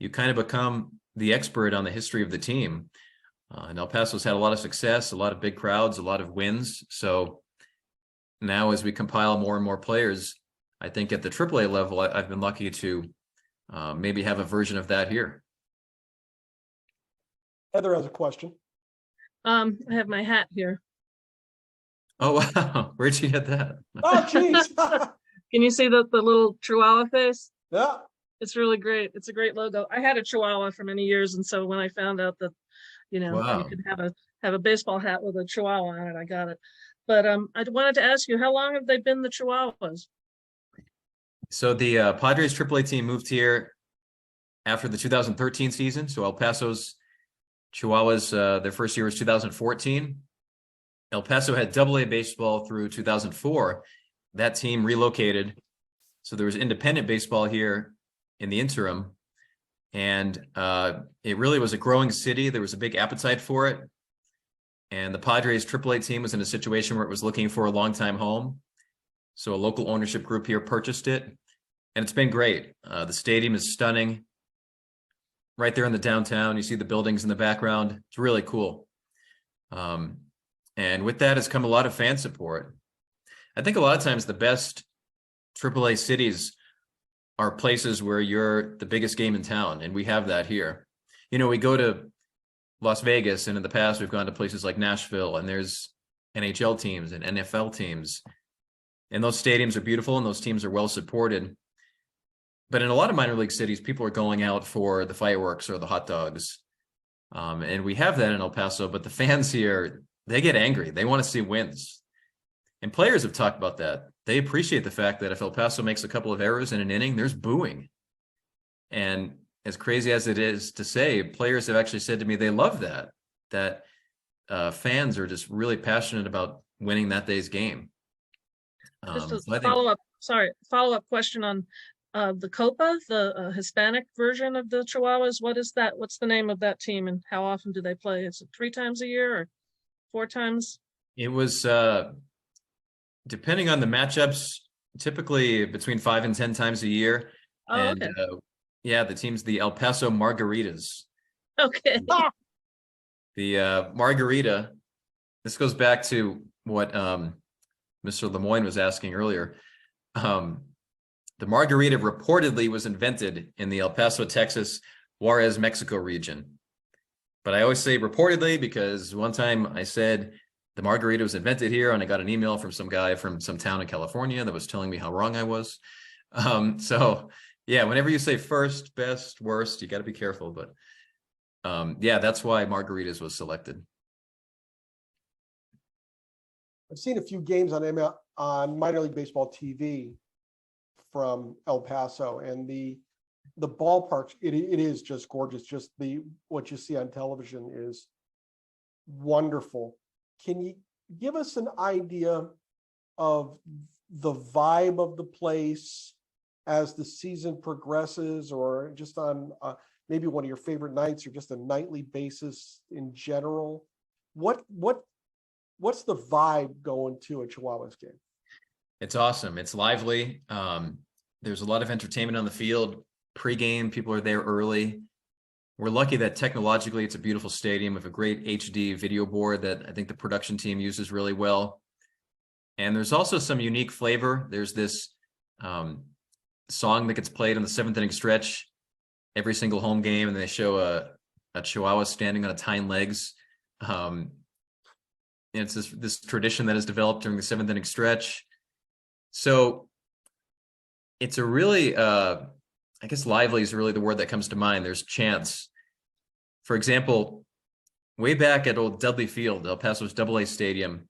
[SPEAKER 2] you kind of become the expert on the history of the team. And El Paso's had a lot of success, a lot of big crowds, a lot of wins. So now as we compile more and more players, I think at the AAA level, I've been lucky to maybe have a version of that here.
[SPEAKER 1] Heather has a question.
[SPEAKER 11] I have my hat here.
[SPEAKER 2] Oh, wow. Where'd you get that?
[SPEAKER 1] Oh, geez.
[SPEAKER 11] Can you see the little Chihuahua face?
[SPEAKER 1] Yeah.
[SPEAKER 11] It's really great. It's a great logo. I had a Chihuahua for many years, and so when I found out that, you know,
[SPEAKER 2] Wow.
[SPEAKER 11] you could have a baseball hat with a Chihuahua on it, I got it. But I wanted to ask you, how long have they been the Chihuahuas?
[SPEAKER 2] So the Padres AAA team moved here after the 2013 season. So El Paso's Chihuahuas, their first year was 2014. El Paso had AA baseball through 2004. That team relocated. So there was independent baseball here in the interim. And it really was a growing city. There was a big appetite for it. And the Padres AAA team was in a situation where it was looking for a long-time home. So a local ownership group here purchased it. And it's been great. The stadium is stunning. Right there in the downtown, you see the buildings in the background. It's really cool. And with that has come a lot of fan support. I think a lot of times the best AAA cities are places where you're the biggest game in town, and we have that here. You know, we go to Las Vegas, and in the past we've gone to places like Nashville, and there's NHL teams and NFL teams, and those stadiums are beautiful and those teams are well supported. But in a lot of minor league cities, people are going out for the fireworks or the hot dogs, and we have that in El Paso. But the fans here, they get angry. They want to see wins, and players have talked about that. They appreciate the fact that if El Paso makes a couple of errors in an inning, there's booing. And as crazy as it is to say, players have actually said to me they love that fans are just really passionate about winning that day's game.
[SPEAKER 11] Just a
[SPEAKER 2] so
[SPEAKER 11] follow-up question on the Copa, the Hispanic version of the Chihuahuas. What is that? What's the name of that team, and how often do they play? Is it 3 times a year or 4 times?
[SPEAKER 2] It was depending on the matchups, typically between 5 and 10 times a year.
[SPEAKER 11] Oh,
[SPEAKER 2] and
[SPEAKER 11] okay.
[SPEAKER 2] Yeah, the team's the El Paso Margaritas.
[SPEAKER 11] Okay.
[SPEAKER 2] The Margarita, this goes back to what Mr. Lemoyne was asking earlier. The Margarita reportedly was invented in the El Paso, Texas, Juarez, Mexico region. but I always say reportedly because one time I said the margarita was invented here, and I got an email from some guy from some town in California that was telling me how wrong I was. So yeah, whenever you say first, best, worst, you got to be careful. But yeah, that's why margaritas was selected.
[SPEAKER 1] I've seen a few games on Minor League Baseball TV from El Paso, and the ballparks, it is just gorgeous. Just what you see on television is wonderful. Can you give us an idea of the vibe of the place as the season progresses, or just on maybe one of your favorite nights, or just a nightly basis in general? What's the vibe going to a Chihuahuas game?
[SPEAKER 2] It's awesome. It's lively. There's a lot of entertainment on the field. Pre-game, people are there early. We're lucky that technologically it's a beautiful stadium with a great HD video board that I think the production team uses really well. And there's also some unique flavor. There's this song that gets played in the 7th inning stretch every single home game, and they show a Chihuahua standing on its hind legs. And it's this tradition that is developed during the 7th inning stretch. So it's a really, I guess lively is really the word that comes to mind. There's chants. For example, way back at old Dudley Field, El Paso's AA stadium,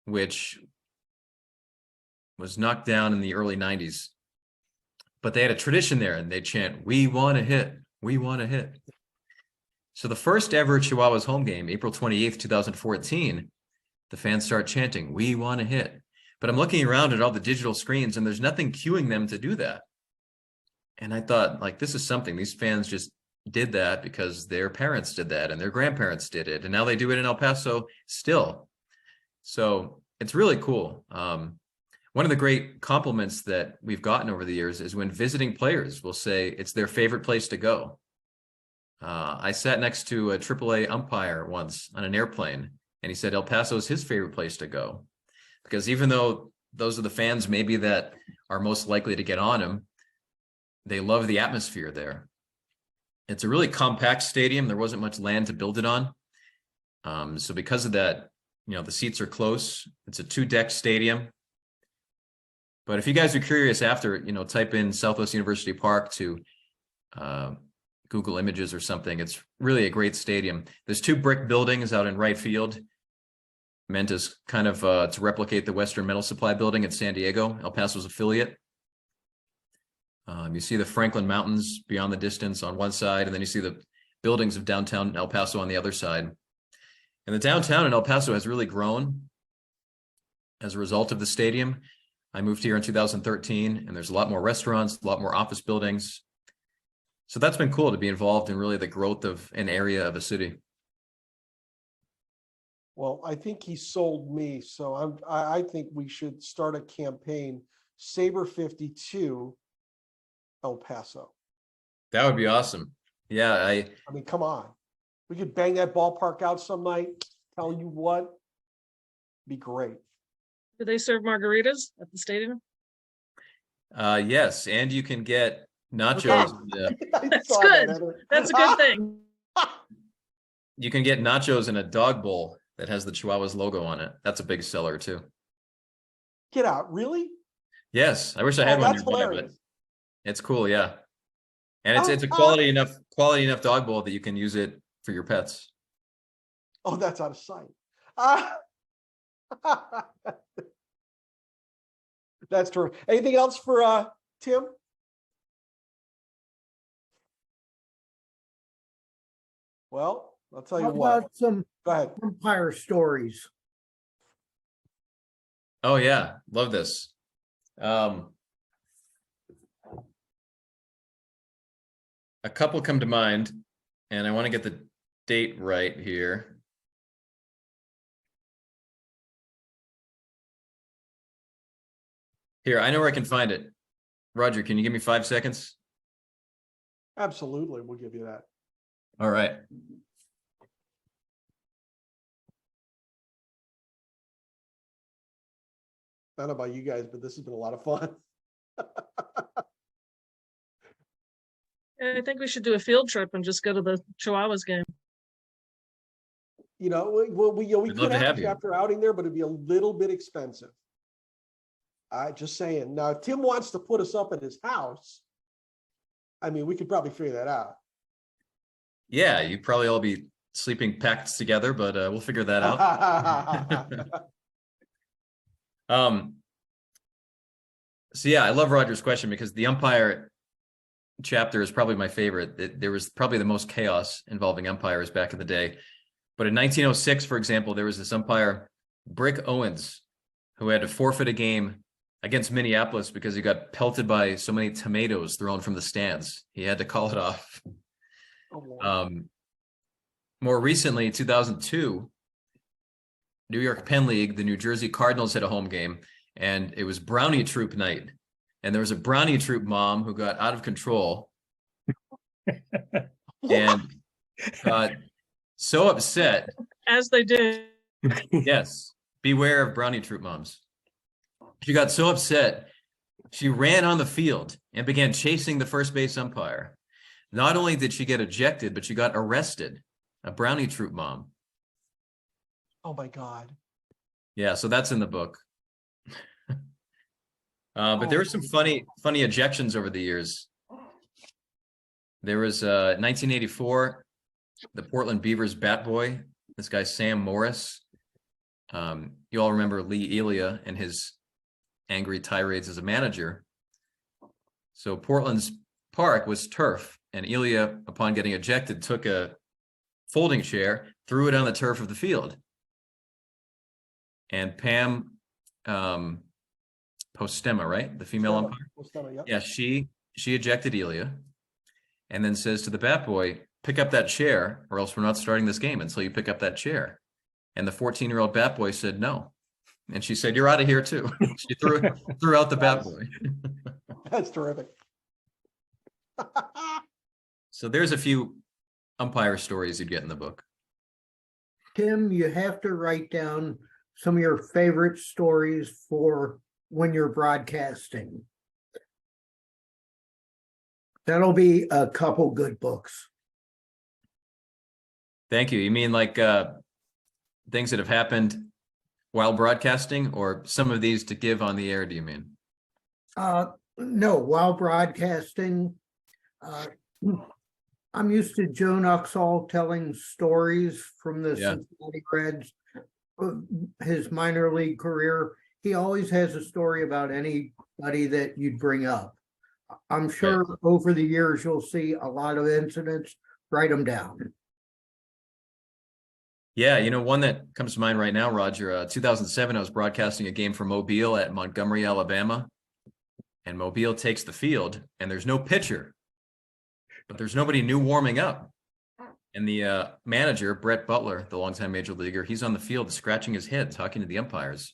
[SPEAKER 2] which was knocked down in the early 90s. But they had a tradition there, and they chant, "We want to hit, we want to hit." So the first ever Chihuahuas home game, April 28th, 2014, the fans start chanting, "We want to hit." But I'm looking around at all the digital screens, and there's nothing cueing them to do that. And I thought, like, this is something. These fans just did that because their parents did that and their grandparents did it. And now they do it in El Paso still. So it's really cool. One of the great compliments that we've gotten over the years is when visiting players will say it's their favorite place to go. I sat next to a AAA umpire once on an airplane, and he said El Paso is his favorite place to go. Because even though those are the fans maybe that are most likely to get on him, they love the atmosphere there. It's a really compact stadium. There wasn't much land to build it on. So because of that, the seats are close. It's a 2-deck stadium. But if you guys are curious after, type in Southwest University Park to Google Images or something. It's really a great stadium. There's 2 brick buildings out in right field, meant as kind of to replicate the Western Metal Supply building in San Diego, El Paso's affiliate. You see the Franklin Mountains beyond the distance on one side, and then you see the buildings of downtown El Paso on the other side. And the downtown in El Paso has really grown as a result of the stadium. I moved here in 2013, and there's a lot more restaurants, a lot more office buildings. So that's been cool to be involved in really the growth of an area of a city.
[SPEAKER 1] Well, I think he sold me, so I think we should start a campaign, Saber 52 El Paso.
[SPEAKER 2] That would be awesome. Yeah,
[SPEAKER 1] I mean, come on. We could bang that ballpark out some night. Tell you what, be great.
[SPEAKER 11] Do they serve margaritas at the stadium?
[SPEAKER 2] Yes, and you can get nachos.
[SPEAKER 11] That's good. That's a good thing.
[SPEAKER 2] You can get nachos in a dog bowl that has the Chihuahuas logo on it. That's a big seller too.
[SPEAKER 1] Get out, really?
[SPEAKER 2] Yes, I wish I had one.
[SPEAKER 1] That's hilarious.
[SPEAKER 2] But it's cool, yeah. And it's a quality enough dog bowl that you can use it for your pets.
[SPEAKER 1] Oh, that's out of sight. That's true. Anything else for Tim? Well, I'll tell you
[SPEAKER 12] How
[SPEAKER 1] what.
[SPEAKER 12] about some
[SPEAKER 1] Go ahead.
[SPEAKER 12] umpire stories?
[SPEAKER 2] Oh yeah, love this. A couple come to mind, and I want to get the date right here. Here, I know where I can find it. Roger, can you give me 5 seconds?
[SPEAKER 1] Absolutely, we'll give you that.
[SPEAKER 2] All right.
[SPEAKER 1] I don't know about you guys, but this has been a lot of fun.
[SPEAKER 11] I think we should do a field trip and just go to the Chihuahuas game.
[SPEAKER 1] You know, we
[SPEAKER 2] We'd
[SPEAKER 1] could
[SPEAKER 2] love to
[SPEAKER 1] have
[SPEAKER 2] have
[SPEAKER 1] a
[SPEAKER 2] you.
[SPEAKER 1] chapter outing there, but it'd be a little bit expensive. I just saying. Now, if Tim wants to put us up at his house, I mean, we could probably figure that out.
[SPEAKER 2] Yeah, you'd probably all be sleeping packed together, but we'll figure that out. So yeah, I love Roger's question because the umpire chapter is probably my favorite. There was probably the most chaos involving umpires back in the day. But in 1906, for example, there was this umpire, Brick Owens, who had to forfeit a game against Minneapolis because he got pelted by so many tomatoes thrown from the stands. He had to call it off. More recently, 2002, New York Penn League, the New Jersey Cardinals had a home game, and it was Brownie Troop night. And there was a Brownie Troop mom who got out of control and got so upset.
[SPEAKER 11] As they did.
[SPEAKER 2] Yes, beware of Brownie Troop moms. She got so upset, she ran on the field and began chasing the first base umpire. Not only did she get ejected, but she got arrested. A Brownie Troop mom.
[SPEAKER 1] Oh my God.
[SPEAKER 2] Yeah, so that's in the book. But there were some funny ejections over the years. There was 1984, the Portland Beavers bat boy, this guy Sam Morris. You all remember Lee Elia and his angry tirades as a manager. So Portland's park was turf, and Elia, upon getting ejected, took a folding chair, threw it on the turf of the field. And Pam Postema, right? The female umpire.
[SPEAKER 1] Postema, yep.
[SPEAKER 2] Yeah, she ejected Elia and then says to the bat boy, pick up that chair or else we're not starting this game until you pick up that chair. And the 14-year-old bat boy said no. And she said, you're out of here too. She threw out the bat boy.
[SPEAKER 1] That's terrific.
[SPEAKER 2] So there's a few umpire stories you'd get in the book.
[SPEAKER 12] Tim, you have to write down some of your favorite stories for when you're broadcasting. That'll be a couple good books.
[SPEAKER 2] Thank you. You mean like things that have happened while broadcasting, or some of these to give on the air, do you mean?
[SPEAKER 12] No, while broadcasting. I'm used to Joan Uxall telling stories from the Cincinnati Reds, his minor league career. He always has a story about anybody that you'd bring up. I'm sure over the years you'll see a lot of incidents. Write them down.
[SPEAKER 2] Yeah, you know, one that comes to mind right now, Roger, 2007, I was broadcasting a game for Mobile at Montgomery, Alabama, and Mobile takes the field, and there's no pitcher, but there's nobody new warming up. And the manager, Brett Butler, the longtime major leaguer, he's on the field scratching his head, talking to the umpires.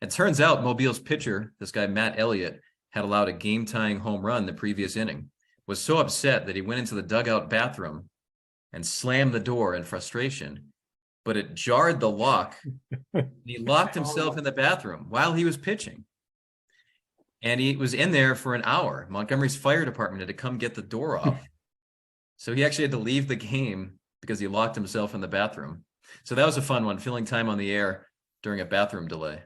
[SPEAKER 2] It turns out Mobile's pitcher, this guy, Matt Elliott, had allowed a game-tying home run the previous inning, was so upset that he went into the dugout bathroom and slammed the door in frustration. But it jarred the lock. He locked himself in the bathroom while he was pitching. And he was in there for an hour. Montgomery's fire department had to come get the door off. So he actually had to leave the game because he locked himself in the bathroom. So that was a fun one, filling time on the air during a bathroom delay.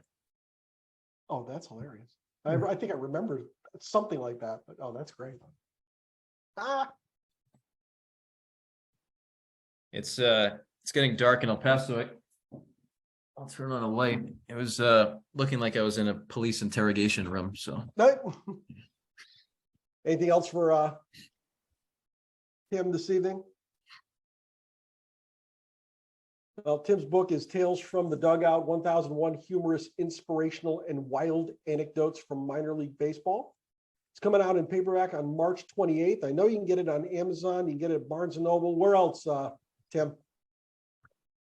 [SPEAKER 1] Oh, that's hilarious. I think I remember something like that, but oh, that's great.
[SPEAKER 2] It's getting dark in El Paso. I'll turn on a light. It was looking like I was in a police interrogation room. So
[SPEAKER 1] anything else for Tim this evening? Well, Tim's book is Tales from the Dugout, 1001 Humorous, Inspirational, and Wild Anecdotes from Minor League Baseball. It's coming out in paperback on March 28th. I know you can get it on Amazon. You can get it at Barnes & Noble. Where else, Tim?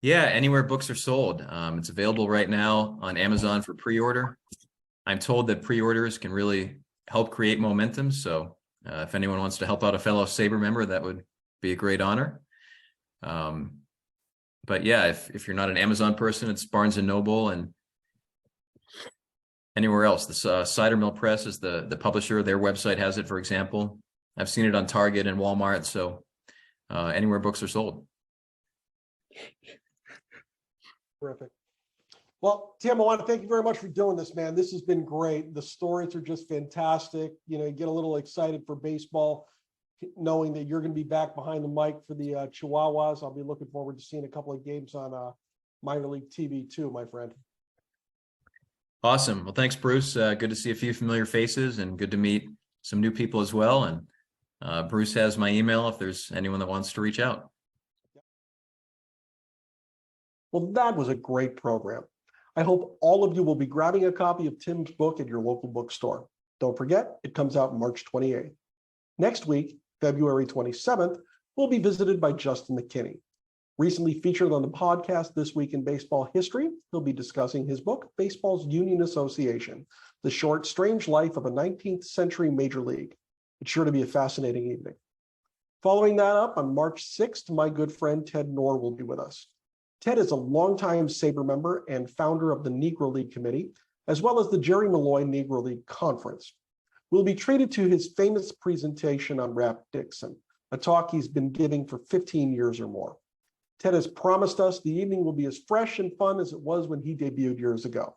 [SPEAKER 2] Yeah, anywhere books are sold. It's available right now on Amazon for pre-order. I'm told that pre-orders can really help create momentum. So if anyone wants to help out a fellow SABR member, that would be a great honor. But yeah, if you're not an Amazon person, it's Barnes & Noble and anywhere else. The Cider Mill Press is the publisher. Their website has it, for example. I've seen it on Target and Walmart, so anywhere books are sold.
[SPEAKER 1] Terrific. Well, Tim, I want to thank you very much for doing this, man. This has been great. The stories are just fantastic. You know, you get a little excited for baseball, knowing that you're going to be back behind the mic for the Chihuahuas. I'll be looking forward to seeing a couple of games on minor league TV too, my friend.
[SPEAKER 2] Awesome. Well, thanks, Bruce. Good to see a few familiar faces and good to meet some new people as well. And Bruce has my email if there's anyone that wants to reach out.
[SPEAKER 1] Well, that was a great program. I hope all of you will be grabbing a copy of Tim's book at your local bookstore. Don't forget, it comes out March 28th. Next week, February 27th, we'll be visited by Justin McKinney. Recently featured on the podcast This Week in Baseball History, he'll be discussing his book, Baseball's Union Association, The Short, Strange Life of a 19th Century Major League. It's sure to be a fascinating evening. Following that up, on March 6th, my good friend Ted Knorr will be with us. Ted is a longtime SABR member and founder of the Negro League Committee, as well as the Jerry Malloy Negro League Conference. We'll be treated to his famous presentation on Rap Dixon, a talk he's been giving for 15 years or more. Ted has promised us the evening will be as fresh and fun as it was when he debuted years ago.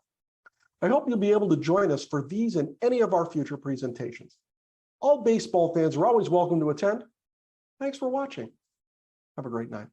[SPEAKER 1] I hope you'll be able to join us for these and any of our future presentations. All baseball fans are always welcome to attend. Thanks for watching. Have a great night.